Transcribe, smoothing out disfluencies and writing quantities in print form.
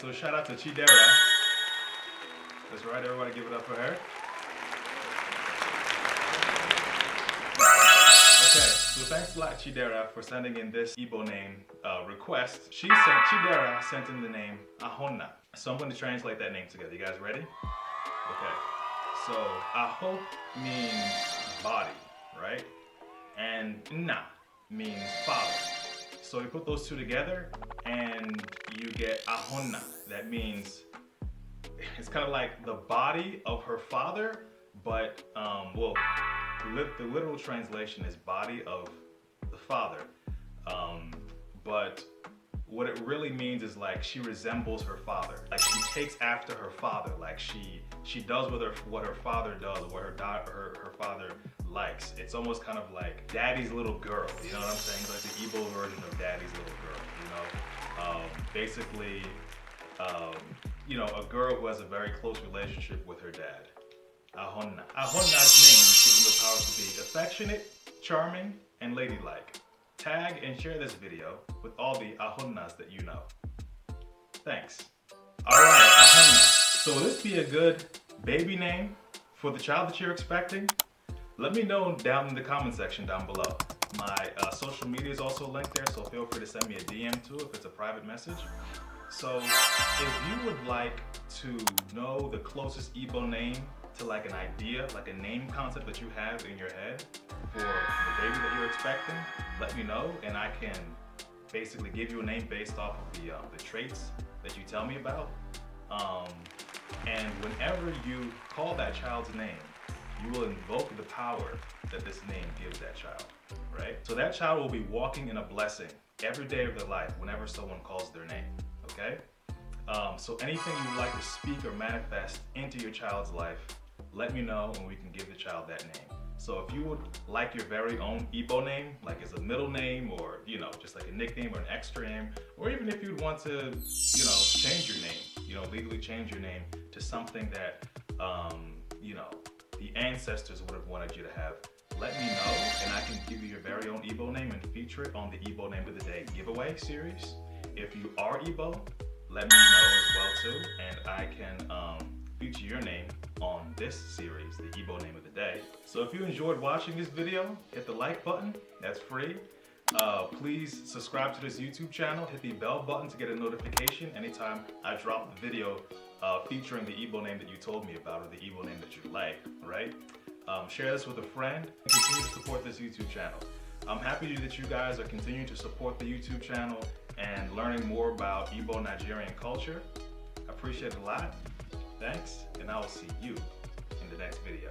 right, so shout out to Chidera. That's right, everybody give it up for her. Okay, so thanks a lot, Chidera, for sending in this Igbo name request. Chidera sent in the name Ahonna. So I'm going to translate that name together. You guys ready? Okay. So Aho means body, right? And Na means father. So you put those two together and you get Ahonna. That means it's kind of like the body of her father, but the literal translation is body of the father. But what it really means is like she resembles her father. Like she takes after her father. Like she does what her father does, what her father likes. It's almost kind of like daddy's little girl. You know what I'm saying? Like the Igbo version of daddy's little girl. You know, basically, you know, a girl who has a very close relationship with her dad. Ahonna. Ahonna's name gives him the power to be affectionate, charming, and ladylike. Tag and share this video with all the Ahonnas that you know. Thanks. Alright, Ahonna. So will this be a good baby name for the child that you're expecting? Let me know down in the comment section down below. My social media is also linked there, so feel free to send me a DM too if it's a private message. So if you would like to know the closest Igbo name to like an idea, like a name concept that you have in your head for the baby that you're expecting, let me know and I can basically give you a name based off of the traits that you tell me about. And whenever you call that child's name, you will invoke the power that this name gives that child, right? So that child will be walking in a blessing every day of their life whenever someone calls their name, okay? So anything you would like to speak or manifest into your child's life, let me know and we can give the child that name. So if you would like your very own Igbo name, like as a middle name or, you know, just like a nickname or an extra name, or even if you'd want to, you know, change your name, you know, legally change your name to something that, you know, the ancestors would have wanted you to have, let me know and I can give you your very own Igbo name and feature it on the Igbo Name of the Day giveaway series. If you are Igbo, let me know as well too, and I can feature your name on this series, the Igbo Name of the Day. So if you enjoyed watching this video, hit the like button, that's free. Please subscribe to this YouTube channel, hit the bell button to get a notification anytime I drop the video featuring the Igbo name that you told me about or the Igbo name that you like, right? Share this with a friend and continue to support this YouTube channel. I'm happy that you guys are continuing to support the YouTube channel and learning more about Igbo Nigerian culture. I appreciate it a lot. Thanks, and I will see you in the next video.